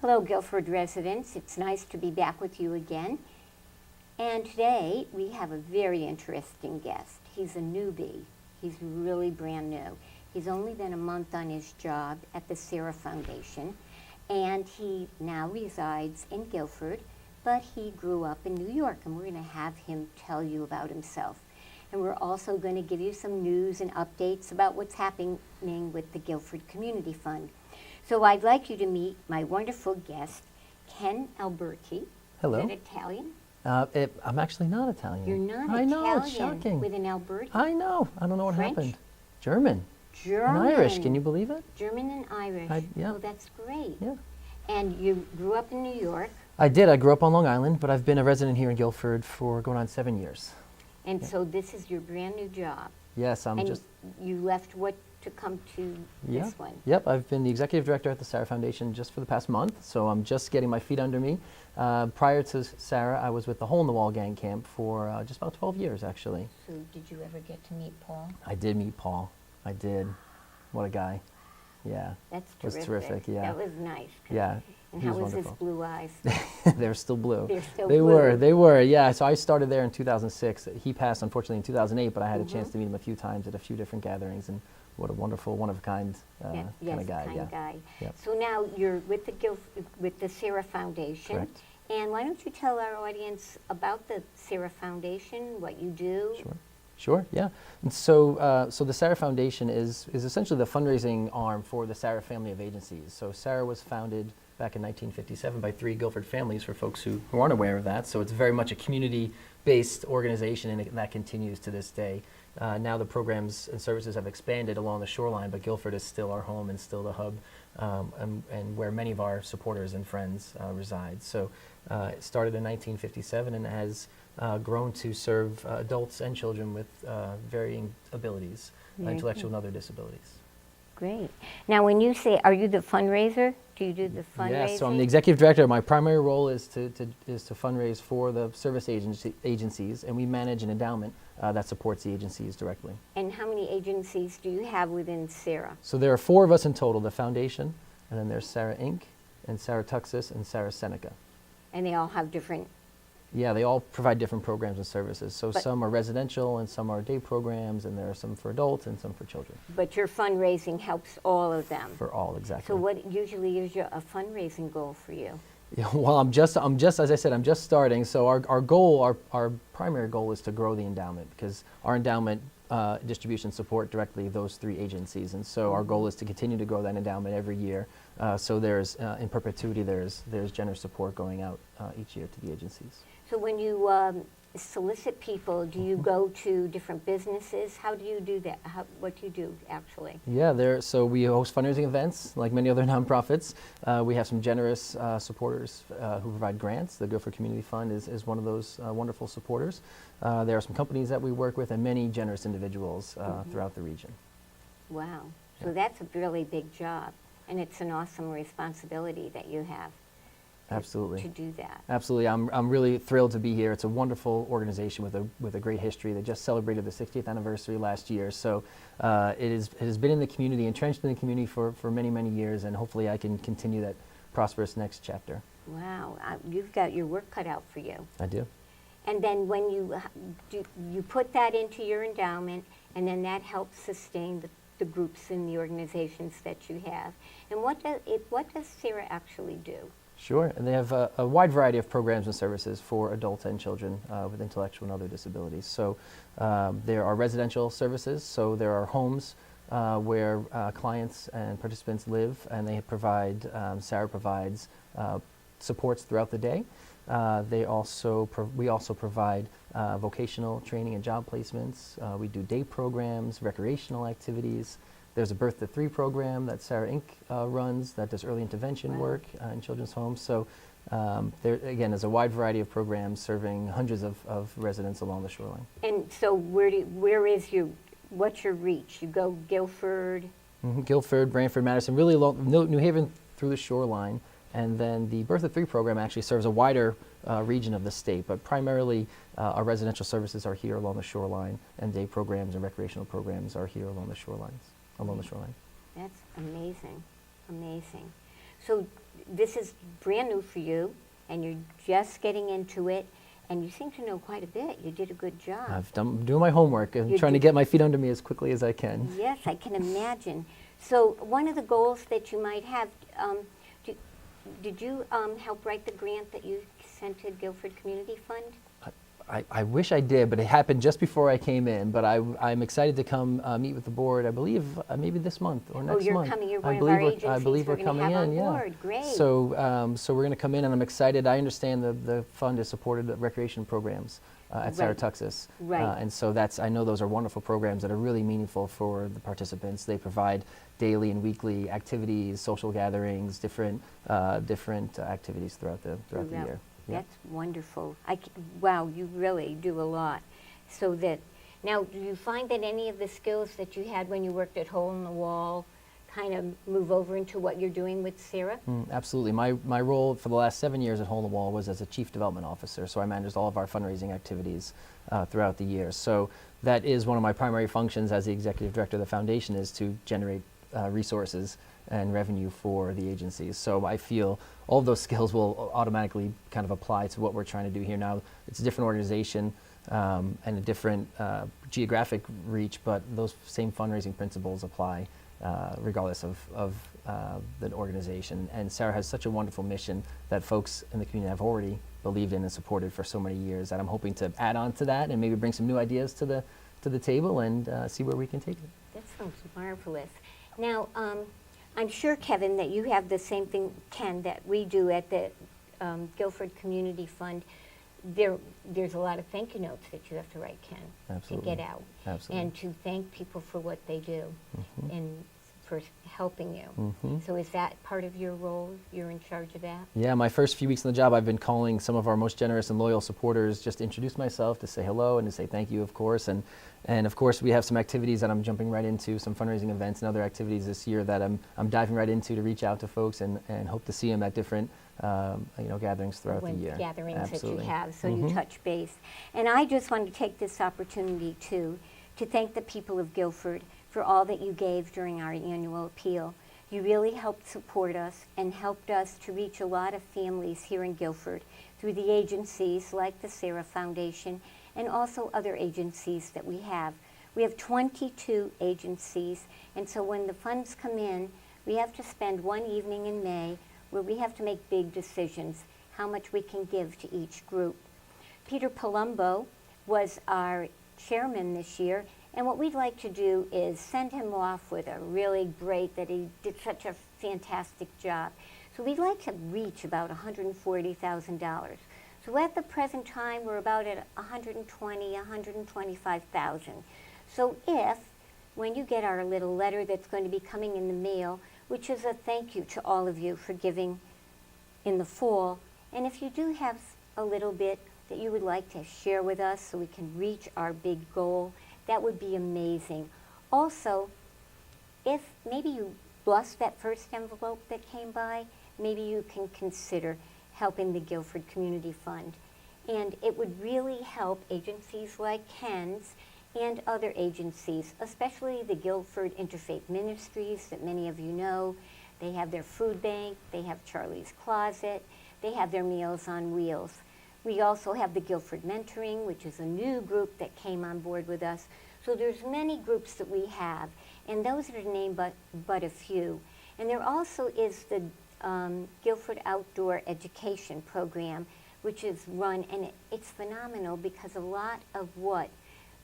Hello, Guilford residents. It's nice to be back with you again. And today we have a very interesting guest. He's a newbie. He's really brand new. He's only been a month on his job at the Sarah Foundation, and he now resides in Guilford, but he grew up in New York, and we're going to have him tell you about himself. And we're also going to give you some news and updates about what's happening with the Guilford Community Fund. So I'd like you to meet my wonderful guest, Ken Alberti. Hello. Is that Italian? I'm actually not Italian. You're not I Italian. know, it's shocking. With an Alberti? I know. I don't know what French? happened. German. German. And Irish. Can you believe it? German and Irish. Yeah. Oh, that's great. Yeah. And you grew up in New York. I did. I grew up on Long Island, but I've been a resident here in Guilford for going on 7 years. And so this is your brand new job. Yes, I'm and just... you left what to come to this one? Yep, I've been the executive director at the Sarah Foundation just for the past month, so I'm just getting my feet under me. Prior to Sarah, I was with the Hole in the Wall gang camp for just about 12 years, actually. So did you ever get to meet Paul? I did meet Paul. I did. What a guy. Yeah. That's terrific. It was terrific, yeah. That was nice. Yeah. And he how was was his wonderful. blue eyes? They're still blue. They're still They blue. They were, yeah. So I started there in 2006. He passed, unfortunately, in 2008, but I had a chance to meet him a few times at a few different gatherings, and what a wonderful, one-of-a-kind kind of guy. Kind guy. Yep. So now you're with the Sarah Foundation. Correct. And why don't you tell our audience about the Sarah Foundation, what you do? Sure, yeah. And so, so the Sarah Foundation is essentially the fundraising arm for the Sarah family of agencies. So Sarah was founded back in 1957 by 3 Guilford families, for folks who aren't aware of that. So it's very much a community-based organization, and that continues to this day. Now the programs and services have expanded along the shoreline, but Guilford is still our home and still the hub, and where many of our supporters and friends reside. So it started in 1957 and has grown to serve adults and children with varying abilities, intellectual and other disabilities. Great. Now when you say, are you the fundraiser? Do you do the fundraising? Yeah, so I'm the executive director. My primary role is to fundraise for the service agencies, and we manage an endowment that supports the agencies directly. And how many agencies do you have within Sarah? So there are 4 of us in total, the foundation, and then there's Sarah Inc., and Sarah Tuxis, and Sarah Seneca. And they all have different... Yeah, they all provide different programs and services. So some are residential, and some are day programs, and there are some for adults and some for children. But your fundraising helps all of them. For all, exactly. So what usually is a fundraising goal for you? Yeah, well, I'm just, as I said, I'm just starting. So our goal, our primary goal is to grow the endowment, because our endowment distribution support directly those 3 agencies. And so our goal is to continue to grow that endowment every year. So there's, in perpetuity, there's generous support going out each year to the agencies. So when you solicit people, do you go to different businesses? How do you do that? What do you do, actually? Yeah, so we host fundraising events like many other nonprofits. We have some generous supporters who provide grants. The Guilford Community Fund is one of those wonderful supporters. There are some companies that we work with and many generous individuals throughout the region. Wow. So that's a really big job, and it's an awesome responsibility that you have. Absolutely. To do that. Absolutely. I'm really thrilled to be here. It's a wonderful organization with a great history. They just celebrated the 60th anniversary last year. So it has been in the community, entrenched in the community for many, many years, and hopefully I can continue that prosperous next chapter. Wow. You've got your work cut out for you. I do. And then when you put that into your endowment, and then that helps sustain the groups and the organizations that you have. And what does Sarah actually do? Sure, and they have a wide variety of programs and services for adults and children with intellectual and other disabilities. So there are residential services, so there are homes where clients and participants live, and they provide, Sarah provides supports throughout the day. We also provide vocational training and job placements. We do day programs, recreational activities. There's a Birth to 3 program that Sarah Inc. Runs that does early intervention work in children's homes. So there, again, there's a wide variety of programs serving hundreds of residents along the shoreline. And so what's your reach? You go Guilford? Guilford, Branford, Madison, really New Haven through the shoreline. And then the Birth to 3 program actually serves a wider region of the state, but primarily our residential services are here along the shoreline, and day programs and recreational programs are here along the shorelines. That's amazing, amazing. So this is brand new for you, and you're just getting into it, and you seem to know quite a bit. You did a good job. I'm doing my homework and trying to get my feet under me as quickly as I can. Yes, I can imagine. So one of the goals that you might have, did you help write the grant that you sent to Guilford Community Fund? I wish I did, but it happened just before I came in. But I'm excited to come meet with the board. I believe maybe this month or next month. Oh, you're coming. You're one I of our agencies. I believe we're gonna coming have in. On Yeah. board. Great. So so we're going to come in, and I'm excited. I understand the fund has supported the recreation programs at Right. Saratuxis. Right. And so I know those are wonderful programs that are really meaningful for the participants. They provide daily and weekly activities, social gatherings, different activities throughout the year. Yeah. That's wonderful. Wow, you really do a lot. So that, now, do you find that any of the skills that you had when you worked at Hole in the Wall kind of move over into what you're doing with Sarah? Absolutely. My role for the last 7 years at Hole in the Wall was as a Chief Development Officer, so I managed all of our fundraising activities throughout the year. So that is one of my primary functions as the Executive Director of the Foundation, is to generate resources and revenue for the agencies. So I feel all of those skills will automatically kind of apply to what we're trying to do here. Now, it's a different organization and a different geographic reach, but those same fundraising principles apply regardless of the organization. And Sarah has such a wonderful mission that folks in the community have already believed in and supported for so many years, that I'm hoping to add on to that and maybe bring some new ideas to the table and see where we can take it. That sounds marvelous. Now, I'm sure, Kevin, that you have the same thing, Ken, that we do at the Guilford Community Fund. There's a lot of thank you notes that you have to write, Ken, Absolutely. to get out. Absolutely. And to thank people for what they do and for helping you. Mm-hmm. So is that part of your role? You're in charge of that? Yeah, my first few weeks on the job, I've been calling some of our most generous and loyal supporters just to introduce myself, to say hello, and to say thank you, of course. And of course, we have some activities that I'm jumping right into, some fundraising events and other activities this year that I'm diving right into to reach out to folks and hope to see them at different gatherings throughout the year. Gatherings Absolutely. that you have, so you touch base. And I just want to take this opportunity to thank the people of Guilford for all that you gave during our annual appeal. You really helped support us and helped us to reach a lot of families here in Guilford through the agencies like the Sarah Foundation and also other agencies that we have. We have 22 agencies, and so when the funds come in, we have to spend one evening in May where we have to make big decisions, how much we can give to each group. Peter Palumbo was our chairman this year, and what we'd like to do is send him off with a really great, that he did such a fantastic job. So we'd like to reach about $140,000. So at the present time, we're about at $125,000. So when you get our little letter that's going to be coming in the mail, which is a thank you to all of you for giving in the fall, and if you do have a little bit that you would like to share with us so we can reach our big goal, that would be amazing. Also, if maybe you lost that first envelope that came by, maybe you can consider helping the Guilford Community Fund. And it would really help agencies like Ken's and other agencies, especially the Guilford Interfaith Ministries that many of you know. They have their food bank, they have Charlie's Closet, they have their Meals on Wheels. We also have the Guilford Mentoring, which is a new group that came on board with us. So there's many groups that we have, and those are to name but a few. And there also is the Guilford Outdoor Education Program, which is run, and it's phenomenal because a lot of what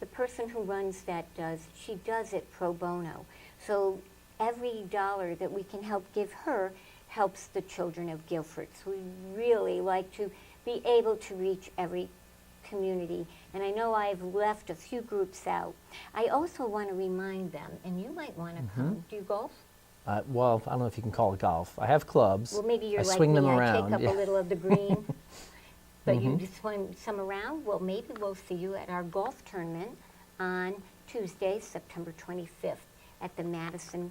the person who runs that does, she does it pro bono. So every dollar that we can help give her helps the children of Guilford. So we really like to be able to reach every community. And I know I've left a few groups out. I also want to remind them, and you might want to come. Do you golf? Well, I don't know if you can call it golf. I have clubs. Well, maybe you're I like swing me. them I around. take up a little of the green. But you just swim some around. Well, maybe we'll see you at our golf tournament on Tuesday, September 25th at the Madison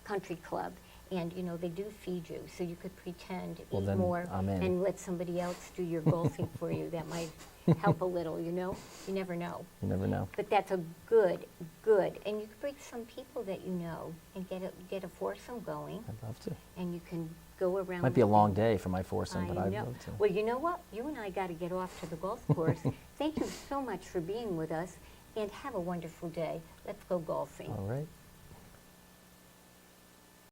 Country Club. And, you know, they do feed you, so you could pretend, Well, eat then more, I'm in. and let somebody else do your golfing for you. That might help a little, you know? You never know. You never know. But that's a good, and you can bring some people that you know and get a foursome going, I'd love to. and you can go around. Might be a the long thing. day for my foursome, but I I'd know. love to. Well, you know what? You and I got to get off to the golf course. Thank you so much for being with us, and have a wonderful day. Let's go golfing. All right.